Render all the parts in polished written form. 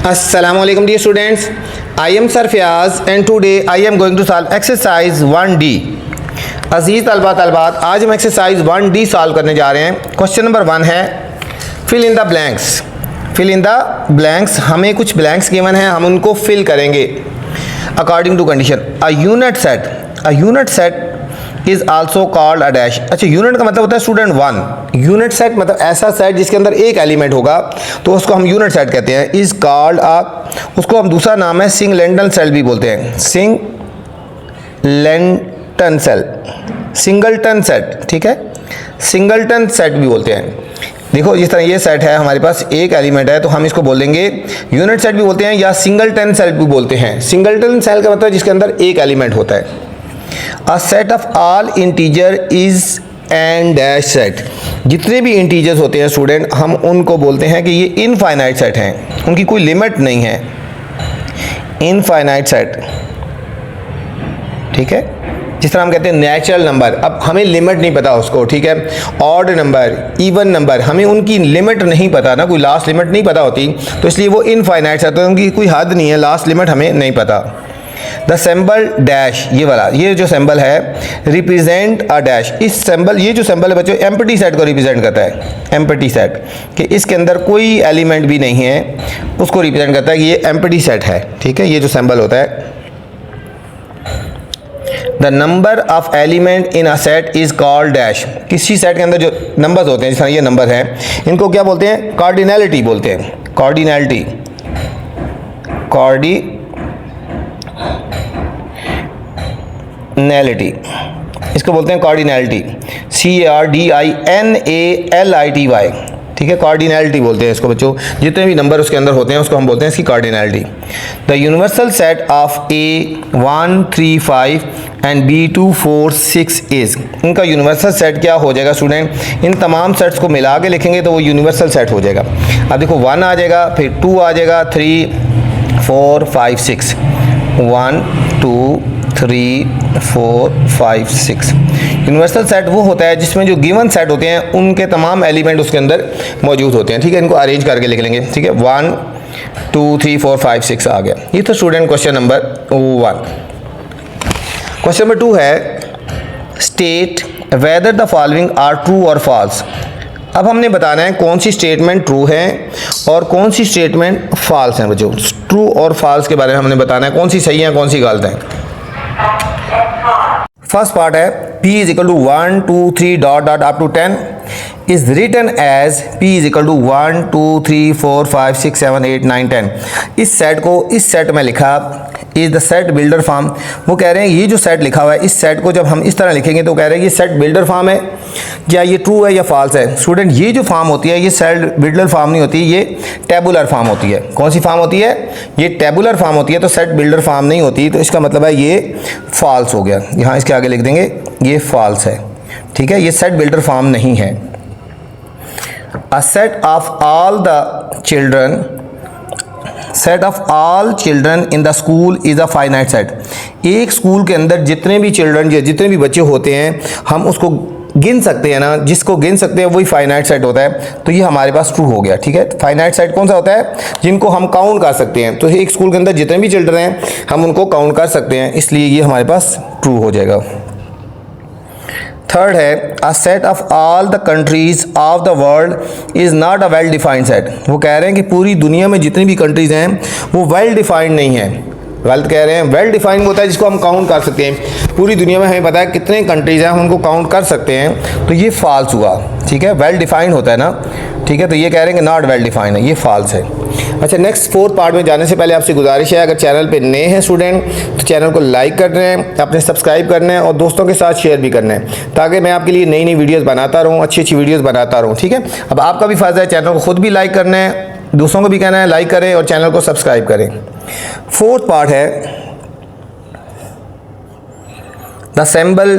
Assalamualaikum dear students, I am Sir Fiaz and today I am going to solve exercise 1D। अजीज़ तलबात आज हम exercise 1D solve करने जा रहे हैं। Question number 1 है fill in the blanks. Fill in the blanks, हमें कुछ blanks given हैं, हम उनको फिल करेंगे according to condition. A unit set is also called a dash. अच्छा, यूनिट का मतलब होता है स्टूडेंट 1। यूनिट सेट मतलब ऐसा सेट जिसके अंदर एक एलिमेंट होगा तो उसको हम यूनिट सेट कहते हैं। इज़ कॉल्ड उसको हम दूसरा नाम है सिंगलेटन सेल भी बोलते हैं। सिंगलेटन सेल, सिंगलटन सेट, ठीक है, सिंगलटन सेट भी बोलते हैं। देखो जिस तरह ये सेट है, हमारे पास एक एलिमेंट है तो हम इसको बोलेंगे यूनिट सेट भी बोलते हैं या सिंगलटन सेल भी बोलते हैं। सिंगलटन सेल का मतलब जिसके अंदर एक एलिमेंट होता है। A set of all integer is an dash set. जितने भी इंटीजर्स होते हैं स्टूडेंट, हम उनको बोलते हैं कि ये इनफाइनाइट सेट हैं, उनकी कोई लिमिट नहीं है। इनफाइनाइट सेट, ठीक है, जिस तरह हम कहते हैं नेचुरल नंबर। अब हमें लिमिट नहीं पता उसको, ठीक है। ऑड नंबर, इवन नंबर, हमें उनकी लिमिट नहीं पता ना, कोई लास्ट लिमिट नहीं पता होती, तो इसलिए वो इनफाइनाइट सेट है, उनकी कोई हद नहीं है, लास्ट लिमिट हमें नहीं पता। द सिंबल डैश, ये वाला, ये जो सिंबल है रिप्रेजेंट अ डैश। इस सिंबल, ये जो सिंबल है बच्चों, एम्प्टी सेट को रिप्रेजेंट करता है। एम्प्टी सेट कि इसके अंदर कोई एलिमेंट भी नहीं है, उसको रिप्रेजेंट करता है कि ये एम्प्टी सेट है, ठीक है। ये जो सिंबल होता है, the number of element in a set is called dash. किसी सेट के अंदर जो नंबर्स होते हैं, जिस तरह ये नंबर है, इनको क्या बोलते हैं? कार्डिनैलिटी बोलते हैं। कार्डिनैलिटी, कार्डिनैलिटी, इसको बोलते हैं कार्डिनैलिटी। CARDINALITY, ठीक है, कार्डिनैलिटी बोलते हैं इसको बच्चों। जितने भी नंबर उसके अंदर होते हैं उसको हम बोलते हैं इसकी cardinality. The universal set of A1 3 5 and B2 4 6 is. इनका यूनिवर्सल सेट क्या हो जाएगा स्टूडेंट? इन तमाम सेट्स को मिला के लिखेंगे तो वो यूनिवर्सल सेट हो जाएगा। अब देखो 1 आ जाएगा, फिर 2 आ जाएगा, 3 4 5 6, 1 2 3 4 5 6। यूनिवर्सल सेट वो होता है जिसमें जो गिवन सेट होते हैं उनके तमाम एलिमेंट उसके अंदर मौजूद होते हैं, ठीक है। इनको अरेंज करके लिख लेंगे, ठीक है। 1 2 3 4 5 6 आ गया। ये तो student question number 1। Question number 2 है state whether the following are true और फॉल्स। अब हमने बताना है कौन सी स्टेटमेंट ट्रू है और कौन सी स्टेटमेंट फॉल्स है बच्चों। ट्रू और फॉल्स के बारे में हमने बताना है, कौन सी सही है कौन सी गलत है। फर्स्ट पार्ट है P is equal to 1 2 3 dot dot up to 10 is written as P is equal to 1 2 3 4 5 6 7 8 9 10। इस सेट को इस सेट में लिखा is the set builder form. वो कह रहे हैं ये जो सेट लिखा हुआ है, इस सेट को जब हम इस तरह लिखेंगे तो कह रहे हैं ये सेट बिल्डर फॉर्म है, क्या ये ट्रू है या फॉल्स है। स्टूडेंट ये जो फॉर्म होती है ये सेट बिल्डर फॉर्म नहीं होती, ये टेबुलर फॉर्म होती है। कौन सी फॉर्म होती है? ये टेबुलर फॉर्म होती है, तो सेट बिल्डर फॉर्म नहीं होती। तो इसका मतलब है ये फॉल्स हो गया। यहाँ इसके आगे लिख देंगे ये फॉल्स है, ठीक है, ये सेट बिल्डर फॉर्म नहीं है। A set of all the children, set of all children in the school is a finite set. एक स्कूल के अंदर जितने भी चिल्ड्रन, जितने भी बच्चे होते हैं, हम उसको गिन सकते हैं ना, जिसको गिन सकते हैं वही फाइनाइट सेट होता है। तो ये हमारे पास ट्रू हो गया, ठीक है। फाइनाइट सेट कौन सा होता है? जिनको हम काउंट कर सकते हैं। तो एक स्कूल के अंदर जितने भी चिल्ड्रन हैं हम उनको काउंट कर सकते हैं, इसलिए ये हमारे पास ट्रू हो जाएगा। थर्ड है a set of all the countries of the world is not a well defined set. वो कह रहे हैं कि पूरी दुनिया में जितनी भी कंट्रीज़ हैं वो वेल डिफाइंड नहीं है। वेल कह रहे हैं, वेल डिफाइंड होता है जिसको हम काउंट कर सकते हैं। पूरी दुनिया में हमें पता है कितने कंट्रीज़ हैं, हम उनको काउंट कर सकते हैं, तो ये फॉल्स हुआ, ठीक है। वेल डिफाइंड होता है ना, ठीक है, तो ये कह रहे हैं कि नॉट वेल डिफाइंड है, ये फॉल्स है। अच्छा, नेक्स्ट फोर्थ पार्ट में जाने से पहले आपसे गुजारिश है, अगर चैनल पे नए हैं स्टूडेंट तो चैनल को लाइक करना है, अपने सब्सक्राइब करना है और दोस्तों के साथ शेयर भी करना है, ताकि मैं आपके लिए नई नई वीडियोस बनाता रहूँ, अच्छी अच्छी वीडियोस बनाता रहूँ, ठीक है। अब आपका भी फ़र्ज़ है चैनल को खुद भी लाइक करना है, दूसरों को भी कहना है लाइक करें और चैनल को सब्सक्राइब करें। फोर्थ पार्ट है the symbol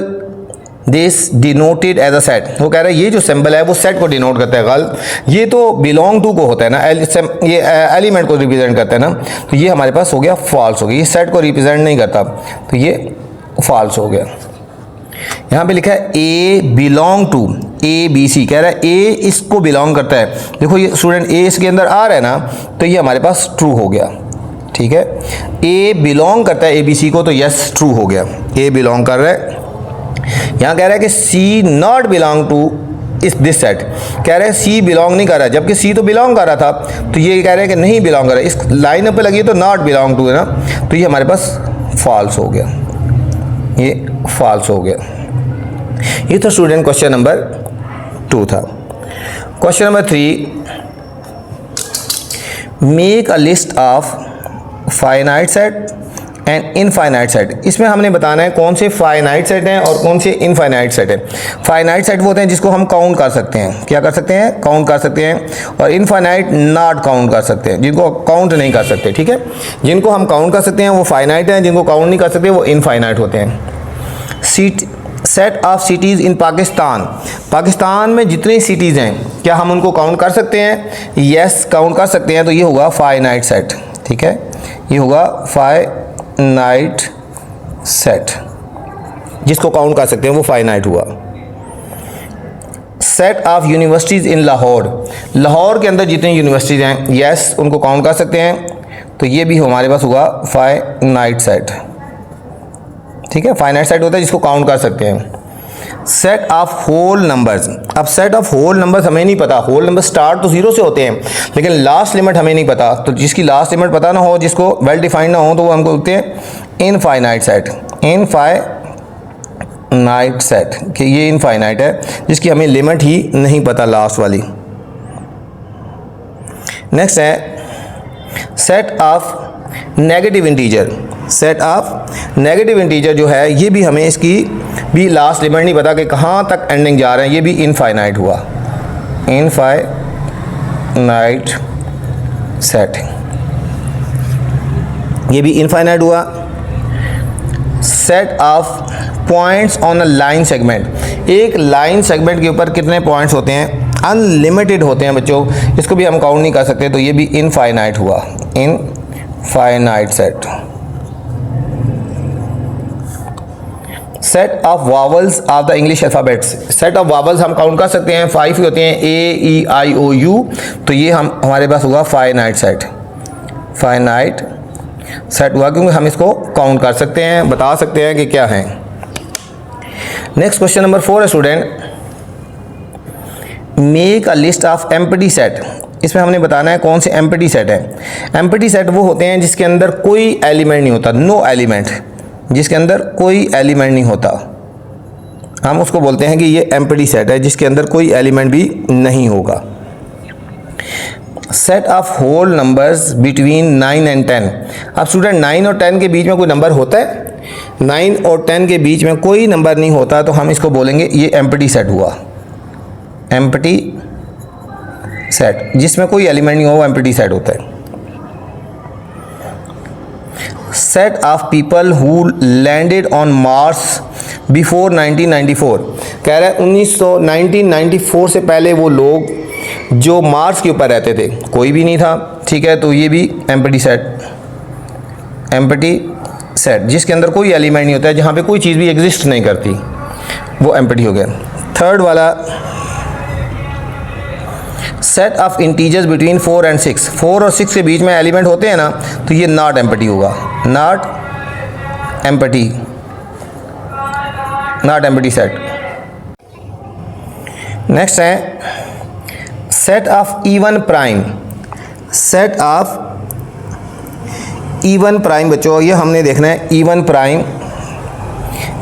this denoted as a set. वो कह रहा है ये जो सिंबल है वो सेट को डिनोट करता है। गलत, ये तो बिलोंग टू को होता है ना, ये एलिमेंट को रिप्रेजेंट करता है ना, तो ये हमारे पास हो गया फॉल्स हो गया। ये सेट को रिप्रेजेंट नहीं करता, तो ये फॉल्स हो गया। यहाँ पे लिखा है A belong to. A B C, कह रहा है ए इसको बिलोंग करता है। देखो ये स्टूडेंट ए इसके अंदर आ रहा है ना, तो ये हमारे पास ट्रू हो गया। ठीक है, ए बिलोंग करता है ए बी सी को, तो यस ट्रू हो गया, ए बिलोंग कर रहा है। यहाँ कह रहा है कि सी नॉट बिलोंग टू इस दिस सेट, कह रहे हैं सी बिलोंग नहीं कर रहा है, जबकि सी तो बिलोंग कर रहा था, तो ये कह रहे हैं कि नहीं बिलोंग कर रहा है। इस लाइन पे लगी है तो नॉट बिलोंग टू है ना, तो ये हमारे पास फॉल्स हो गया, ये फॉल्स हो गया। ये तो स्टूडेंट क्वेश्चन नंबर 2 था। Question number 3, make a list of finite set and infinite set. इसमें हमने बताना है कौन से फाइनाइट सेट हैं और कौन से इनफाइनाइट सेट हैं। फाइनाइट सेट वो होते हैं जिसको हम काउंट कर सकते हैं, क्या कर सकते हैं, काउंट कर सकते हैं, और इनफाइनाइट नॉट काउंट कर सकते हैं, जिनको काउंट नहीं कर सकते। ठीक है, जिनको हम काउंट कर सकते हैं वो फाइनाइट हैं, जिनको काउंट नहीं कर सकते वो इनफाइनाइट होते हैं। Set of cities in Pakistan, Pakistan में जितनी सिटीज़ हैं क्या हम उनको काउंट कर सकते हैं? यस काउंट कर सकते हैं, तो ये होगा फाइनाइट सेट। ठीक है, ये होगा फाइनाइट सेट, जिसको काउंट कर सकते हैं वो फाइनाइट हुआ। सेट ऑफ यूनिवर्सिटीज़ इन लाहौर, लाहौर के अंदर जितनी यूनिवर्सिटीज़ हैं यस उनको काउंट कर सकते हैं, तो ये भी हमारे पास हुआ फाइनाइट सेट। ठीक है, फाइनाइट सेट होता है जिसको काउंट कर सकते हैं। सेट ऑफ होल नंबर्स, अब सेट ऑफ होल नंबर्स हमें नहीं पता, होल नंबर स्टार्ट तो 0 से होते हैं लेकिन लास्ट लिमिट हमें नहीं पता, तो जिसकी लास्ट लिमिट पता ना हो, जिसको वेल डिफाइंड ना हो, तो वो हमको बोलते हैं इनफाइनाइट सेट। इनफाइनाइट सेट कि ये इनफाइनाइट है, जिसकी हमें लिमिट ही नहीं पता लास्ट वाली। नेक्स्ट है set of negative integer. Set of negative integer जो है ये भी हमें इसकी भी लास्ट लिमिट नहीं पता कि कहाँ तक एंडिंग जा रहे हैं, ये भी इनफाइनाइट हुआ, इनफाइनाइट सेट, ये भी इनफाइनाइट हुआ। Set of points on a line segment, एक लाइन सेगमेंट के ऊपर कितने पॉइंट्स होते हैं? अनलिमिटेड होते हैं बच्चों, इसको भी हम काउंट नहीं कर सकते, तो ये भी इनफाइनाइट हुआ, infinite set. Set of vowels of the English alphabets, set of vowels हम काउंट कर सकते हैं, 5 ही होते हैं, ए ई आई ओ यू, तो ये हमारे पास होगा फाइनाइट सेट। फाइनाइट सेट हुआ क्योंकि हम इसको काउंट कर सकते हैं, बता सकते हैं कि क्या है। नेक्स्ट क्वेश्चन नंबर 4 है student, make a list of empty set. इसमें हमने बताना है कौन से एम्प्टी सेट है। एम्प्टी सेट वो होते हैं जिसके अंदर कोई एलिमेंट नहीं होता, नो एलिमेंट, जिसके अंदर कोई एलिमेंट नहीं होता, हम उसको बोलते हैं कि ये एम्प्टी सेट है, जिसके अंदर कोई एलिमेंट भी नहीं होगा। Set of whole numbers between 9 and 10। अब स्टूडेंट 9 और 10 के बीच में कोई नंबर होता है? 9 और 10 के बीच में कोई नंबर नहीं होता, तो हम इसको बोलेंगे ये एम्प्टी सेट हुआ, एम्प्टी सेट, जिसमें कोई एलिमेंट नहीं हो वो एम्प्टी सेट होता है। Set of people who landed on Mars before 1994, कह रहा है 1994 से पहले वो लोग जो मार्स के ऊपर रहते थे कोई भी नहीं था। ठीक है, तो ये भी एम्प्टी सेट, एम्प्टी सेट जिसके अंदर कोई एलिमेंट नहीं होता है, जहाँ पे कोई चीज़ भी एग्जिस्ट नहीं करती, वो एम्प्टी हो गया। थर्ड वाला set of integers between 4 and 6, 4 और 6 के बीच में एलिमेंट होते हैं ना, तो ये नॉट एम्प्टी होगा, not empty, not empty set. Next है set of even prime. Set of even prime बच्चों, ये हमने देखना है इवन प्राइम,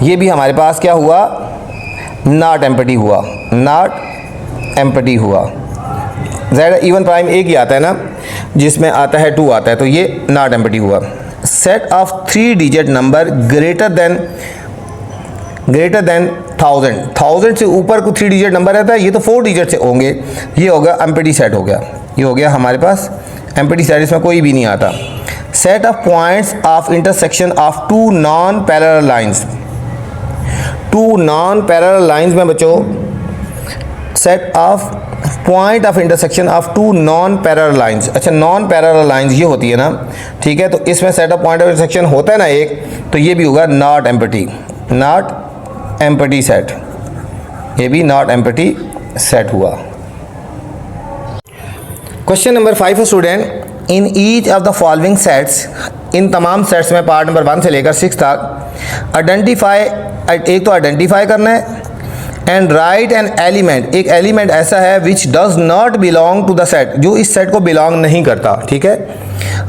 ये भी हमारे पास क्या हुआ, नॉट एम्प्टी हुआ, नॉट एम्प्टी हुआ। ज़ाहिर इवन प्राइम एक ही आता है ना, जिसमें आता है 2 आता है, तो ये नॉट एम्प्टी हुआ। Set of 3 digit number greater than 1000 से ऊपर को 3 डिजिट नंबर रहता है, ये तो 4 डिजिट से होंगे, ये हो गया एम्प्टी सेट हो गया, ये हो गया हमारे पास एम्प्टी सेट, इसमें कोई भी नहीं आता। Set of points of intersection of 2 non parallel lines, 2 non parallel lines में बच्चों set of point of intersection of 2 non parallel lines. अच्छा, नॉन पैरेलल लाइंस ये होती है ना, ठीक है, तो इसमें set of point of intersection होता है ना एक, तो ये भी होगा not empty, not empty set, ये भी नॉट एम्प्टी सेट हुआ। Question number 5 student, in each of the following sets, इन तमाम सेट्स में पार्ट नंबर 1 से लेकर 6 तक आइडेंटिफाई, एक तो आइडेंटिफाई करना है, एंड राइट एन एलिमेंट, एक एलिमेंट ऐसा है which does not belong to the set, जो इस सेट को बिलोंग नहीं करता, ठीक है।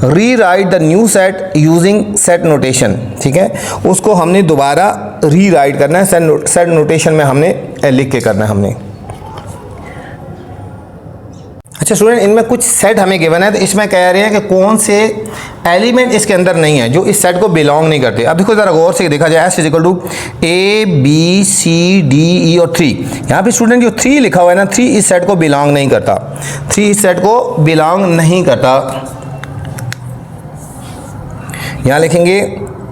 री right the new set using set notation, ठीक है, उसको हमने दोबारा री राइट करना है, सेट नोटेशन में हमने लिख के करना है हमने। अच्छा स्टूडेंट, इनमें कुछ सेट हमें गिवन है, तो इसमें कह रहे हैं कि कौन से एलिमेंट इसके अंदर नहीं है जो इस सेट को बिलोंग नहीं करते। अब देखो ज़रा गौर से देखा जाए, S equal to A B C D E और 3, यहाँ पे स्टूडेंट जो 3 लिखा हुआ है ना, 3 इस सेट को बिलोंग नहीं करता, 3 इस सेट को बिलोंग नहीं करता। यहाँ लिखेंगे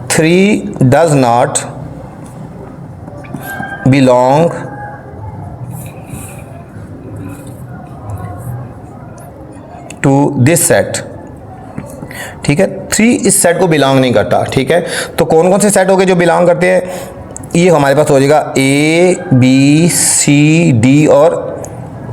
3 does not belong to this set, ठीक है। 3 इस सेट को बिलोंग नहीं करता, ठीक है। तो कौन कौन से सेट हो गए जो बिलोंग करते हैं, ये हमारे पास हो जाएगा ए बी सी डी और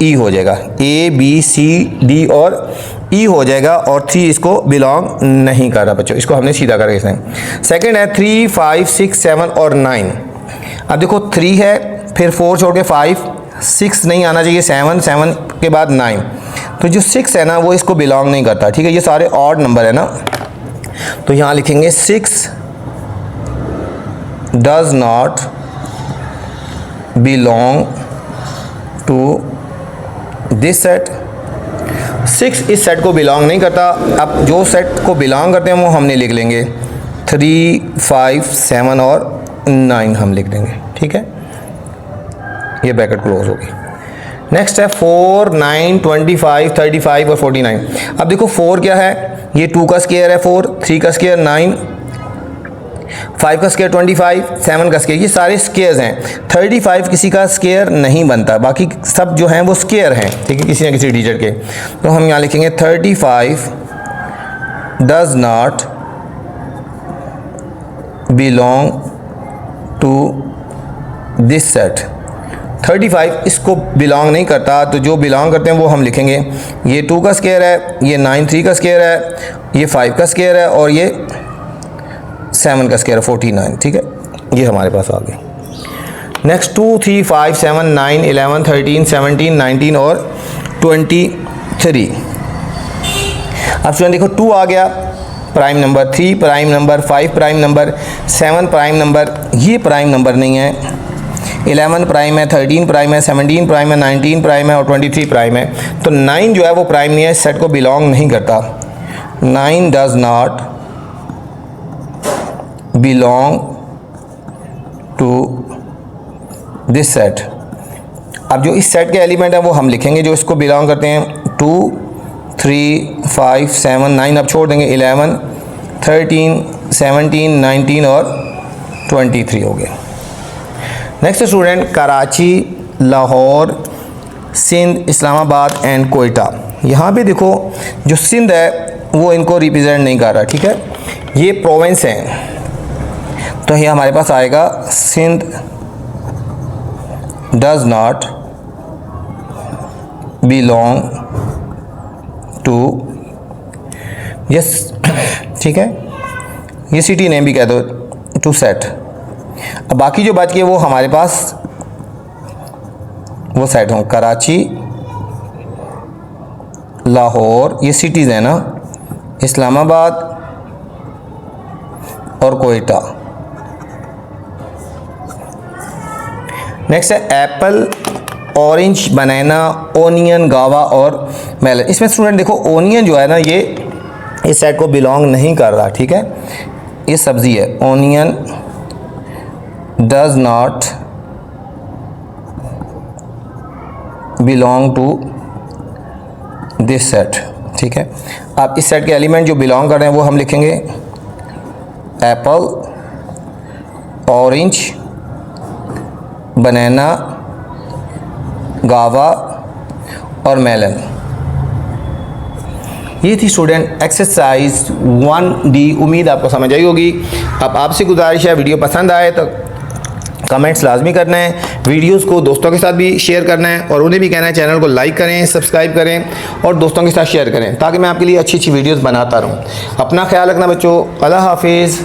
ई हो जाएगा, ए बी सी डी और ई हो जाएगा, और 3 इसको बिलोंग नहीं कर रहा बच्चों, इसको हमने सीधा करके इसमें। सेकेंड है 3 5 6 7 और 9। अब देखो 3 है, फिर 4 छोड़ के 5, 6 नहीं आना चाहिए, 7 के बाद 9, तो जो 6 है ना वो इसको बिलोंग नहीं करता, ठीक है। ये सारे ऑड नंबर है ना, तो यहाँ लिखेंगे 6 does not belong to this set, 6 इस सेट को बिलोंग नहीं करता। अब जो सेट को बिलोंग करते हैं वो हमने लिख लेंगे, 3 5 7 और 9 हम लिख देंगे, ठीक है। ये ब्रैकेट क्लोज होगी। नेक्स्ट है 4 9 25 35 और 49। अब देखो 4 क्या है, ये 2 का स्क्वायर है 4, 3 का स्क्वायर 9, 5 का स्क्वायर 25, 7 का स्क्वायर, ये सारे स्क्वायर्स हैं। 35 किसी का स्क्वायर नहीं बनता, बाकी सब जो हैं वो स्क्वायर हैं, ठीक है, किसी न किसी डिजिट के। तो हम यहाँ लिखेंगे 35 does not belong to this set, 35 इसको बिलोंग नहीं करता, तो जो बिलोंग करते हैं वो हम लिखेंगे, ये 2 का स्क्वायर है, ये 9 3 का स्क्वायर है, ये 5 का स्क्वायर है, और ये 7 का स्क्वायर है 49, ठीक है। ये हमारे पास आ गए। नेक्स्ट 2 3 5 7 9 11 13 17 19 और 23। अब स्टूडेंट देखो 2 आ गया prime number, 3 prime number, 5 prime number, 7 prime number, ये प्राइम नंबर नहीं है, 11 प्राइम है, 13 प्राइम है, 17 प्राइम है, 19 प्राइम है और 23 प्राइम है। तो 9 जो है वो प्राइम नहीं है, इस सेट को बिलोंग नहीं करता। 9 does not belong to this set. अब जो इस सेट के एलिमेंट हैं वो हम लिखेंगे जो इसको बिलोंग करते हैं, 2 3 5 7 9, अब छोड़ देंगे, 11 13 17 19 और 23 हो गए। Next student Karachi, Lahore, Sindh, Islamabad and Quetta. यहाँ पे देखो जो सिंध है वो इनको रिप्रेजेंट नहीं कर रहा, ठीक है, ये प्रोविंस हैं, तो ये हमारे पास आएगा Sindh does not belong to S, ठीक है, ये सिटी नेम भी कह दो, टू सेट। अब बाकी जो बच गए वो हमारे पास वो सेट हों, कराची, लाहौर, ये सिटीज़ हैं ना, इस्लामाबाद और कोयटा। नेक्स्ट है एप्पल, ऑरेंज, बनाना, ओनियन, गावा और मेलन। इसमें स्टूडेंट देखो ओनियन जो है ना ये इस सेट को बिलोंग नहीं कर रहा, ठीक है, ये सब्ज़ी है, onion does not belong to this set, ठीक है। अब इस सेट के एलिमेंट जो बिलोंग कर रहे हैं वो हम लिखेंगे, एप्पल, ऑरेंज, बनाना, गावा और मेलन। ये थी स्टूडेंट एक्सरसाइज 1D। उम्मीद आपको समझ आई होगी। अब आपसे गुजारिश है वीडियो पसंद आए तो कमेंट्स लाजमी करना है, वीडियोस को दोस्तों के साथ भी शेयर करना है और उन्हें भी कहना है चैनल को लाइक करें, सब्सक्राइब करें और दोस्तों के साथ शेयर करें ताकि मैं आपके लिए अच्छी अच्छी वीडियोस बनाता रहूं। अपना ख्याल रखना बच्चों। अल्लाह हाफिज़।